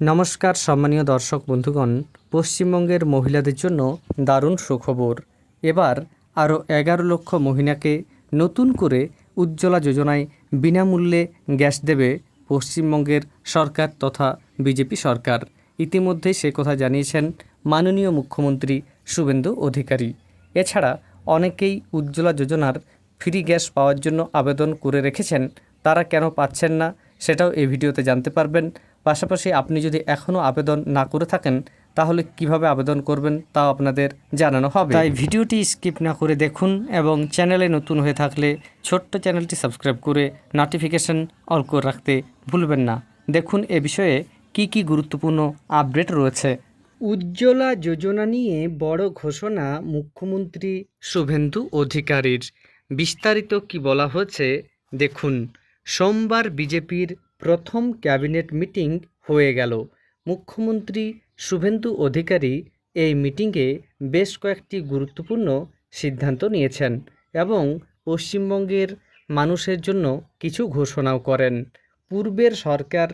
নমস্কার সম্মানীয় দর্শক বন্ধুগণ, পশ্চিমবঙ্গের মহিলাদের জন্য দারুণ সুখবর। এবার আরও 11 লক্ষ মহিলাকে নতুন করে উজ্জ্বলা যোজনায় বিনামূল্যে গ্যাস দেবে পশ্চিমবঙ্গের সরকার তথা বিজেপি সরকার। ইতিমধ্যেই সে কথা জানিয়েছেন মাননীয় মুখ্যমন্ত্রী শুভেন্দু অধিকারী। এছাড়া অনেকেই উজ্জ্বলা যোজনার ফ্রি গ্যাস পাওয়ার জন্য আবেদন করে রেখেছেন, তারা কেন পাচ্ছেন না সেটাও এই ভিডিওতে জানতে পারবেন। পাশাপাশি আপনি যদি এখনও আবেদন না করে থাকেন তাহলে কিভাবে আবেদন করবেন তাও আপনাদের জানানো হবে। তাই ভিডিওটি স্কিপ না করে দেখুন এবং চ্যানেলে নতুন হয়ে থাকলে ছোট্ট চ্যানেলটি সাবস্ক্রাইব করে নোটিফিকেশন অল করে রাখতে ভুলবেন না। দেখুন এ বিষয়ে কি গুরুত্বপূর্ণ আপডেট রয়েছে। উজ্জ্বলা যোজনা নিয়ে বড় ঘোষণা মুখ্যমন্ত্রী শুভেন্দু অধিকারীর। বিস্তারিত কি বলা হয়েছে দেখুন। সোমবার বিজেপির প্রথম ক্যাবিনেট মিটিং হয়ে গেল। মুখ্যমন্ত্রী শুভেন্দু অধিকারী এই মিটিংয়ে বেশ কয়েকটি গুরুত্বপূর্ণ সিদ্ধান্ত নিয়েছেন এবং পশ্চিমবঙ্গের মানুষের জন্য কিছু ঘোষণাও করেন। পূর্বের সরকার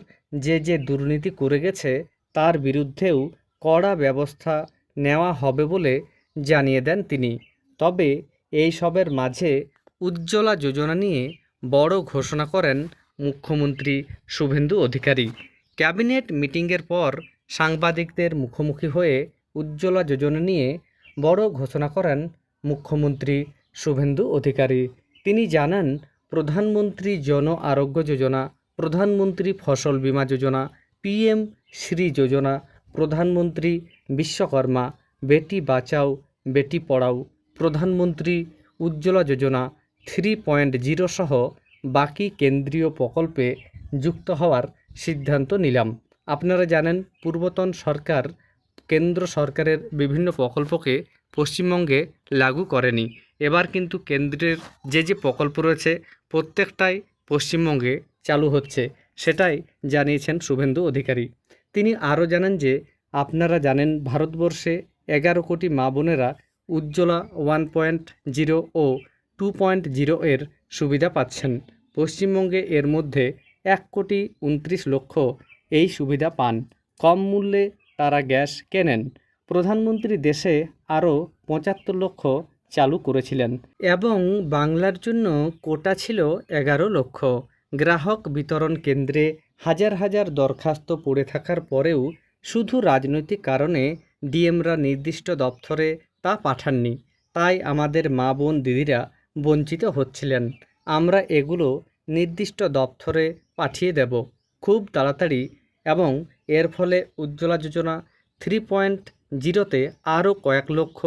যে দুর্নীতি করে গেছে তার বিরুদ্ধেও কড়া ব্যবস্থা নেওয়া হবে বলে জানিয়ে দেন তিনি। তবে এই সবের মাঝে উজ্জ্বলা যোজনা নিয়ে বড় ঘোষণা করেন মুখ্যমন্ত্রী শুভেন্দু অধিকারী। ক্যাবিনেট মিটিংয়ের পর সাংবাদিকদের মুখোমুখি হয়ে উজ্জ্বলা যোজনা নিয়ে বড় ঘোষণা করেন মুখ্যমন্ত্রী শুভেন্দু অধিকারী। তিনি জানান, প্রধানমন্ত্রী জন আরোগ্য যোজনা, প্রধানমন্ত্রী ফসল বীমা যোজনা, পিএম শ্রী যোজনা, প্রধানমন্ত্রী বিশ্বকর্মা, বেটি বাঁচাও বেটি পড়াও, প্রধানমন্ত্রী উজ্জ্বলা যোজনা 3.0 সহ বাকি কেন্দ্রীয় প্রকল্পে যুক্ত হওয়ার সিদ্ধান্ত নিলাম। আপনারা জানেন, পূর্বতন সরকার কেন্দ্র সরকারের বিভিন্ন প্রকল্পকে পশ্চিমবঙ্গে লাগু করেনি। এবার কিন্তু কেন্দ্রের যে প্রকল্প রয়েছে প্রত্যেকটাই পশ্চিমবঙ্গে চালু হচ্ছে, সেটাই জানিয়েছেন শুভেন্দু অধিকারী। তিনি আরও জানান যে, আপনারা জানেন ভারতবর্ষে 11 কোটি মা বোনেরা উজ্জ্বলা 1.0 ও 2.0 এর সুবিধা পাচ্ছেন। পশ্চিমবঙ্গে এর মধ্যে 1,29,00,000 এই সুবিধা পান। কম মূল্যে তারা গ্যাস কেনেন। প্রধানমন্ত্রী দেশে আরও 75 লক্ষ চালু করেছিলেন এবং বাংলার জন্য কোটা ছিল 11 লক্ষ। গ্রাহক বিতরণ কেন্দ্রে হাজার হাজার দরখাস্ত পড়ে থাকার পরেও শুধু রাজনৈতিক কারণে ডিএমরা নির্দিষ্ট দপ্তরে তা পাঠাননি। তাই আমাদের মা বোন দিদিরা বঞ্চিত হচ্ছিলেন। আমরা এগুলো নির্দিষ্ট দপ্তরে পাঠিয়ে দেব খুব তাড়াতাড়ি এবং এর ফলে উজ্জ্বলা যোজনা 3.0-তে আরও কয়েক লক্ষ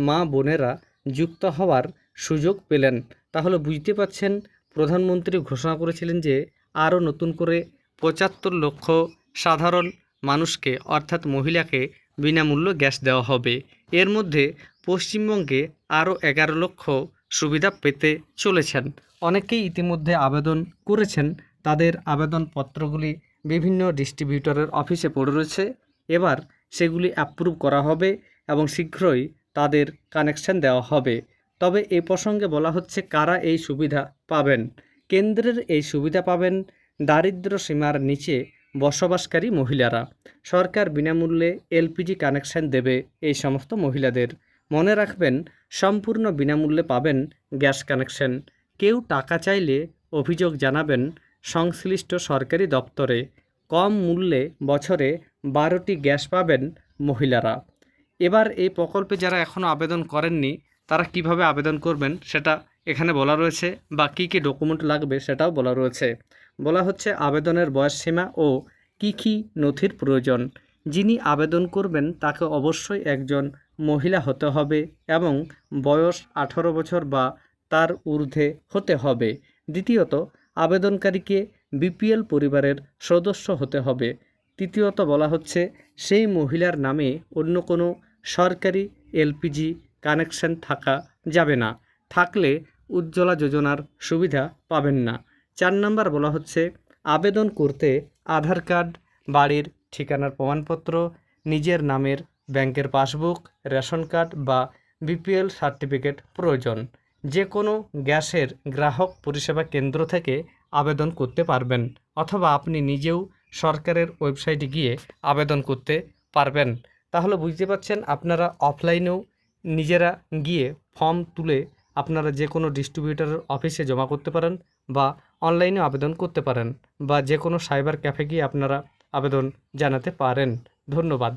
মা বোনেরা যুক্ত হওয়ার সুযোগ পেলেন। তাহলে বুঝতে পারছেন, প্রধানমন্ত্রী ঘোষণা করেছিলেন যে আরও নতুন করে 75 লক্ষ সাধারণ মানুষকে অর্থাৎ মহিলাকে বিনামূল্য গ্যাস দেওয়া হবে। এর মধ্যে পশ্চিমবঙ্গে আরও 11 লক্ষ সুবিধা পেতে চলেছেন। অনেকেই ইতিমধ্যে আবেদন করেছেন, তাদের আবেদনপত্রগুলি বিভিন্ন ডিস্ট্রিবিউটরের অফিসে পড়ে রয়েছে। এবার সেগুলি অ্যাপ্রুভ করা হবে এবং শীঘ্রই তাদের কানেকশন দেওয়া হবে। তবে এই প্রসঙ্গে বলা হচ্ছে কারা এই সুবিধা পাবেন। কেন্দ্রের এই সুবিধা পাবেন দারিদ্র সীমার নিচে বসবাসকারী মহিলারা। সরকার বিনামূল্যে এলপিজি কানেকশন দেবে এই সমস্ত মহিলাদের। মনে রাখবেন, সম্পূর্ণ বিনামূল্যে পাবেন গ্যাস কানেকশন। কেউ টাকা চাইলে অভিযোগ জানাবেন সংশ্লিষ্ট সরকারি দপ্তরে। কম মূল্যে বছরে 12টি গ্যাস পাবেন মহিলারা। এবার এই প্রকল্পে যারা এখনও আবেদন করেননি তারা কিভাবে আবেদন করবেন সেটা এখানে বলা রয়েছে, বা কী ডকুমেন্ট লাগবে সেটাও বলা রয়েছে। বলা হচ্ছে আবেদনের বয়সসীমা ও কী নথির প্রয়োজন। যিনি আবেদন করবেন তাকে অবশ্যই একজন মহিলা হতে হবে এবং বয়স 18 বছর বা তার ঊর্ধ্বে হতে হবে। দ্বিতীয়ত, আবেদনকারীকে বিপিএল পরিবারের সদস্য হতে হবে। তৃতীয়ত বলা হচ্ছে সেই মহিলার নামে অন্য কোনো সরকারি এলপিজি কানেকশন থাকা যাবে না। থাকলে উজ্জ্বলা যোজনার সুবিধা পাবেন না। 4 নম্বর বলা হচ্ছে আবেদন করতে আধার কার্ড, বাড়ির ঠিকানার প্রমাণপত্র, নিজের নামের ব্যাংকের পাসবুক, রেশন কার্ড বা বিপিএল সার্টিফিকেট প্রয়োজন। যে কোনো গ্যাসের গ্রাহক পরিষেবা কেন্দ্র থেকে আবেদন করতে পারবেন অথবা আপনি নিজেও সরকারের ওয়েবসাইটে গিয়ে আবেদন করতে পারবেন। তাহলে বুঝতে পারছেন, আপনারা অফলাইনেও নিজেরা গিয়ে ফর্ম তুলে আপনারা যে কোনো ডিস্ট্রিবিউটরের অফিসে জমা করতে পারেন বা অনলাইনে আবেদন করতে পারেন বা যে কোনো সাইবার ক্যাফে গিয়ে আপনারা আবেদন জানাতে পারেন। ধন্যবাদ।